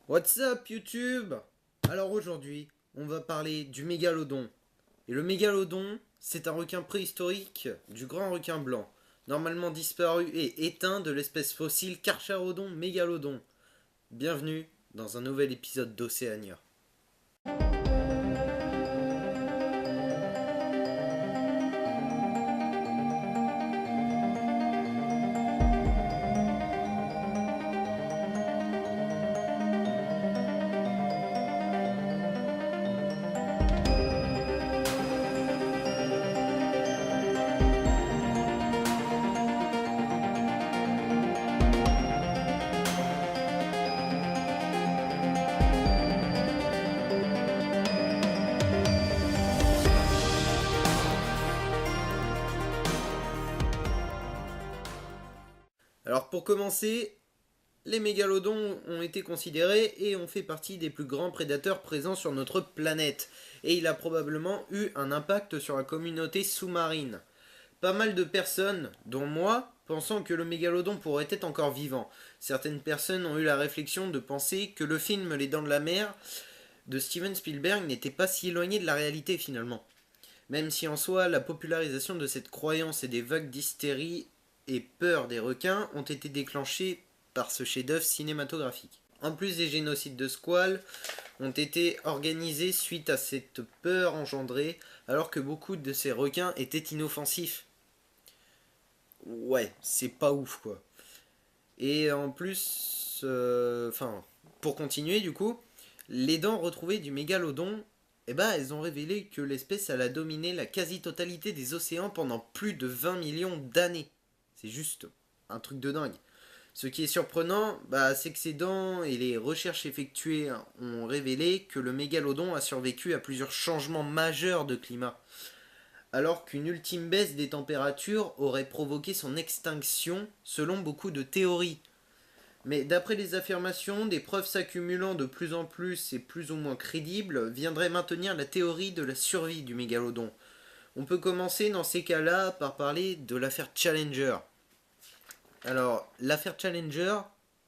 What's up YouTube? Alors aujourd'hui, on va parler du mégalodon. Et le mégalodon, c'est un requin préhistorique du grand requin blanc, normalement disparu et éteint de l'espèce fossile Carcharodon mégalodon. Bienvenue dans un nouvel épisode d'Océania. Alors pour commencer, les mégalodons ont été considérés et ont fait partie des plus grands prédateurs présents sur notre planète. Et il a probablement eu un impact sur la communauté sous-marine. Pas mal de personnes, dont moi, pensant que le mégalodon pourrait être encore vivant. Certaines personnes ont eu la réflexion de penser que le film Les Dents de la Mer de Steven Spielberg n'était pas si éloigné de la réalité finalement. Même si en soi, la popularisation de cette croyance et des vagues d'hystérie et peur des requins ont été déclenchées par ce chef-d'œuvre cinématographique. En plus, des génocides de squales ont été organisés suite à cette peur engendrée, alors que beaucoup de ces requins étaient inoffensifs. Ouais, c'est pas ouf quoi. Et en plus, pour continuer du coup, les dents retrouvées du mégalodon, elles ont révélé que l'espèce a dominé la quasi-totalité des océans pendant plus de 20 millions d'années. C'est juste un truc de dingue. Ce qui est surprenant, c'est que ces dents et les recherches effectuées ont révélé que le mégalodon a survécu à plusieurs changements majeurs de climat, alors qu'une ultime baisse des températures aurait provoqué son extinction selon beaucoup de théories. Mais d'après les affirmations, des preuves s'accumulant de plus en plus et plus ou moins crédibles viendraient maintenir la théorie de la survie du mégalodon. On peut commencer dans ces cas-là par parler de l'affaire Challenger. Alors, l'affaire Challenger,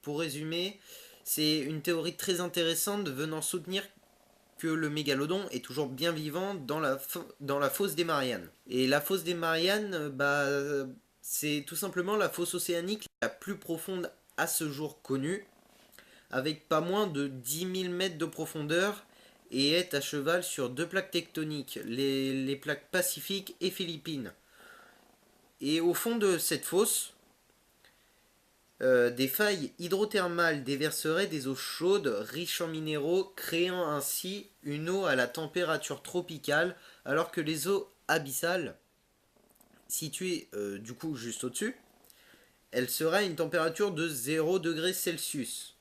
pour résumer, c'est une théorie très intéressante venant soutenir que le mégalodon est toujours bien vivant dans la fosse des Mariannes. Et la fosse des Mariannes, c'est tout simplement la fosse océanique la plus profonde à ce jour connue, avec pas moins de 10 000 mètres de profondeur, et est à cheval sur deux plaques tectoniques, les plaques Pacifique et Philippines. Et au fond de cette fosse, des failles hydrothermales déverseraient des eaux chaudes riches en minéraux, créant ainsi une eau à la température tropicale, alors que les eaux abyssales, situées du coup juste au-dessus, elles seraient à une température de 0 degré Celsius.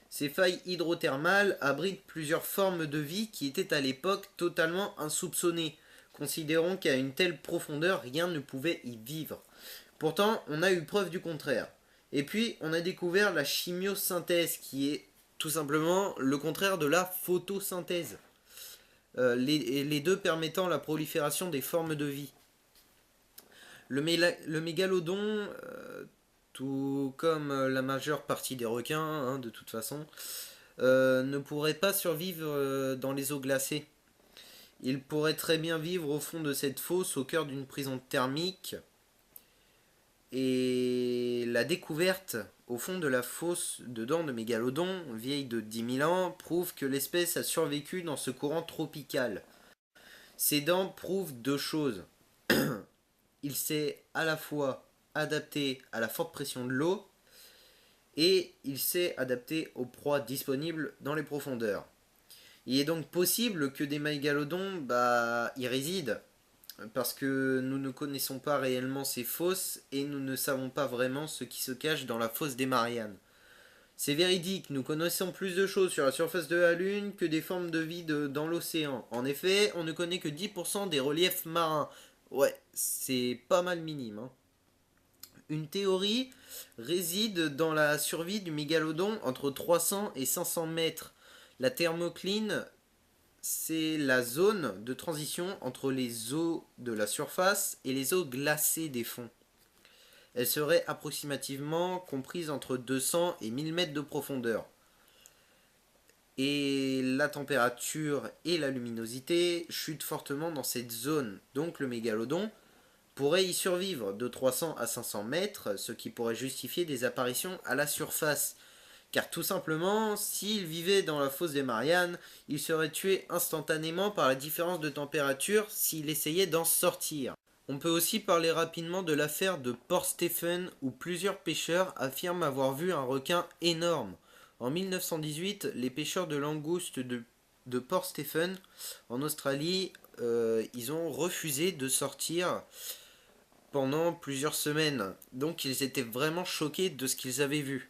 Ces failles hydrothermales abritent plusieurs formes de vie qui étaient à l'époque totalement insoupçonnées, considérant qu'à une telle profondeur rien ne pouvait y vivre. Pourtant, on a eu preuve du contraire. Et puis, on a découvert la chimiosynthèse, qui est tout simplement le contraire de la photosynthèse. Les deux permettant la prolifération des formes de vie. Le mégalodon, tout comme la majeure partie des requins, de toute façon, ne pourrait pas survivre dans les eaux glacées. Il pourrait très bien vivre au fond de cette fosse, au cœur d'une prison thermique. Et la découverte au fond de la fosse de dents de mégalodon, vieille de 10 000 ans, prouve que l'espèce a survécu dans ce courant tropical. Ces dents prouvent deux choses. Il s'est à la fois adapté à la forte pression de l'eau et il s'est adapté aux proies disponibles dans les profondeurs. Il est donc possible que des mégalodons y résident, parce que nous ne connaissons pas réellement ces fosses et nous ne savons pas vraiment ce qui se cache dans la fosse des Mariannes. C'est véridique, nous connaissons plus de choses sur la surface de la Lune que des formes de vie dans l'océan. En effet, on ne connaît que 10% des reliefs marins. Ouais, c'est pas mal minime. Une théorie réside dans la survie du mégalodon entre 300 et 500 mètres. La thermocline, c'est la zone de transition entre les eaux de la surface et les eaux glacées des fonds. Elle serait approximativement comprise entre 200 et 1000 mètres de profondeur. Et la température et la luminosité chutent fortement dans cette zone. Donc le mégalodon pourrait y survivre de 300 à 500 mètres, ce qui pourrait justifier des apparitions à la surface. Car tout simplement, s'il vivait dans la fosse des Mariannes, il serait tué instantanément par la différence de température s'il essayait d'en sortir. On peut aussi parler rapidement de l'affaire de Port Stephen où plusieurs pêcheurs affirment avoir vu un requin énorme. En 1918, les pêcheurs de langoustes de Port Stephen en Australie, ils ont refusé de sortir pendant plusieurs semaines. Donc ils étaient vraiment choqués de ce qu'ils avaient vu.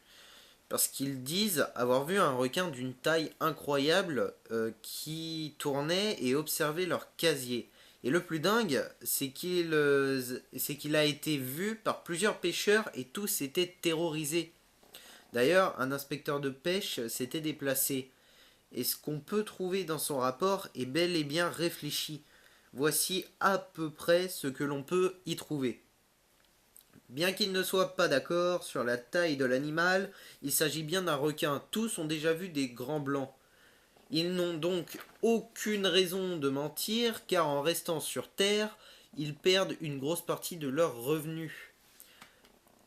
Parce qu'ils disent avoir vu un requin d'une taille incroyable qui tournait et observait leur casier. Et le plus dingue, c'est qu'il a été vu par plusieurs pêcheurs et tous étaient terrorisés. D'ailleurs, un inspecteur de pêche s'était déplacé. Et ce qu'on peut trouver dans son rapport est bel et bien réfléchi. Voici à peu près ce que l'on peut y trouver. Bien qu'ils ne soient pas d'accord sur la taille de l'animal, il s'agit bien d'un requin. Tous ont déjà vu des grands blancs. Ils n'ont donc aucune raison de mentir, car en restant sur Terre, ils perdent une grosse partie de leurs revenus.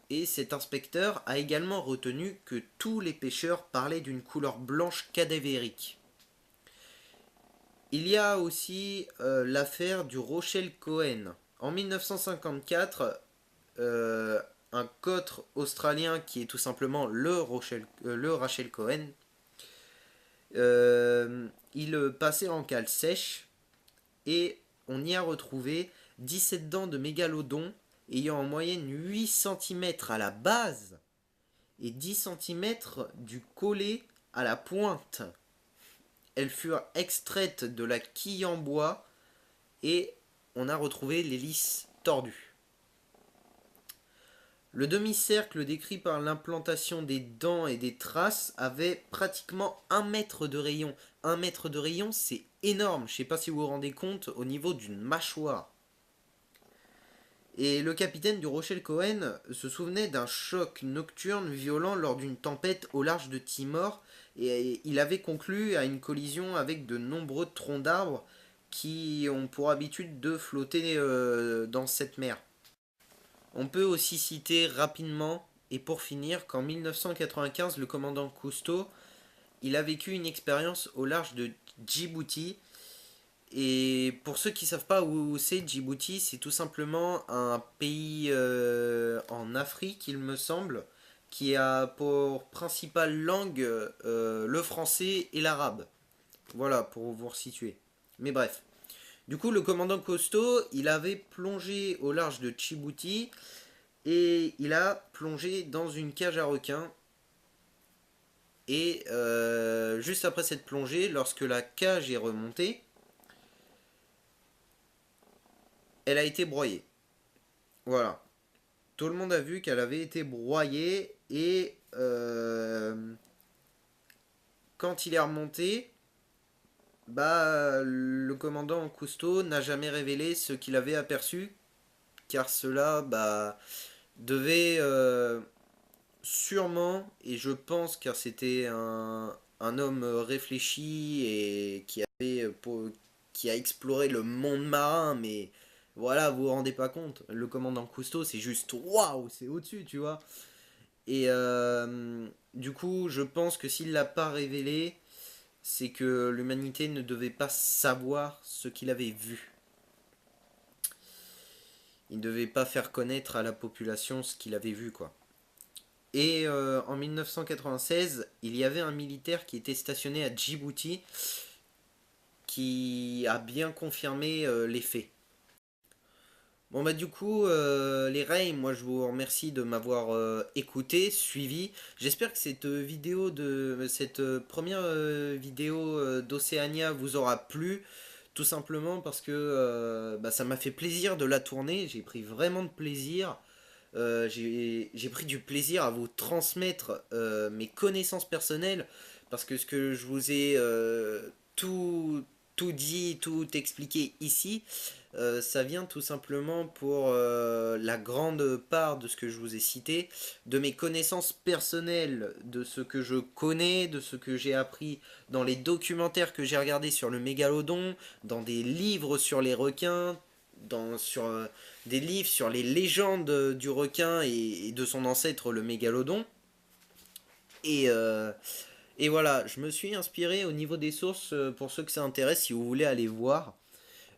Et cet inspecteur a également retenu que tous les pêcheurs parlaient d'une couleur blanche cadavérique. Il y a aussi l'affaire du Rochelle Cohen. En 1954, un cotre australien qui est tout simplement le Rachel Cohen, il passait en cale sèche et on y a retrouvé 17 dents de mégalodon ayant en moyenne 8 cm à la base et 10 cm du collet à la pointe. Elles furent extraites de la quille en bois et on a retrouvé l'hélice tordue. Le demi-cercle décrit par l'implantation des dents et des traces avait pratiquement 1 mètre de rayon. 1 mètre de rayon, c'est énorme. Je ne sais pas si vous vous rendez compte au niveau d'une mâchoire. Et le capitaine du Rochelle Cohen se souvenait d'un choc nocturne violent lors d'une tempête au large de Timor et il avait conclu à une collision avec de nombreux troncs d'arbres qui ont pour habitude de flotter dans cette mer. On peut aussi citer rapidement, et pour finir, qu'en 1995, le commandant Cousteau, il a vécu une expérience au large de Djibouti. Et pour ceux qui ne savent pas où c'est Djibouti, c'est tout simplement un pays en Afrique, il me semble, qui a pour principale langue le français et l'arabe. Voilà, pour vous resituer. Mais bref. Du coup, le commandant Cousteau, il avait plongé au large de Djibouti et il a plongé dans une cage à requins. Et juste après cette plongée, lorsque la cage est remontée, elle a été broyée. Voilà. Tout le monde a vu qu'elle avait été broyée et quand il est remonté, bah le commandant Cousteau n'a jamais révélé ce qu'il avait aperçu car cela devait sûrement, et je pense car c'était un homme réfléchi et qui a exploré le monde marin, mais voilà, vous vous rendez pas compte. Le commandant Cousteau, c'est juste waouh, c'est au-dessus, tu vois. Et du coup, je pense que s'il l'a pas révélé, c'est que l'humanité ne devait pas savoir ce qu'il avait vu. Il ne devait pas faire connaître à la population ce qu'il avait vu, quoi. Et en 1996, il y avait un militaire qui était stationné à Djibouti qui a bien confirmé les faits. Bon bah du coup, les Ray, moi je vous remercie de m'avoir écouté, suivi. J'espère que cette première vidéo d'Océania vous aura plu, tout simplement parce que ça m'a fait plaisir de la tourner. J'ai pris vraiment de plaisir. J'ai pris du plaisir à vous transmettre mes connaissances personnelles parce que ce que je vous ai tout tout dit, tout expliqué ici. Ça vient tout simplement pour la grande part de ce que je vous ai cité, de mes connaissances personnelles, de ce que je connais, de ce que j'ai appris dans les documentaires que j'ai regardés sur le mégalodon, dans des livres sur les requins, sur des livres sur les légendes du requin et de son ancêtre le mégalodon. Et, euh, et voilà, je me suis inspiré au niveau des sources, pour ceux que ça intéresse, si vous voulez aller voir,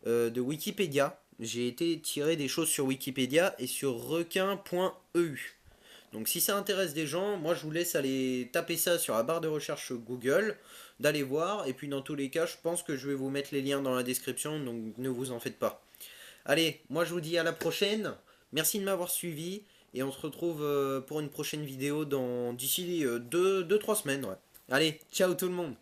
de Wikipédia. J'ai été tirer des choses sur Wikipédia et sur requin.eu. Donc si ça intéresse des gens, moi je vous laisse aller taper ça sur la barre de recherche Google, d'aller voir, et puis dans tous les cas, je pense que je vais vous mettre les liens dans la description, donc ne vous en faites pas. Allez, moi je vous dis à la prochaine, merci de m'avoir suivi, et on se retrouve pour une prochaine vidéo d'ici 2-3 semaines. Ouais. Allez, ciao tout le monde.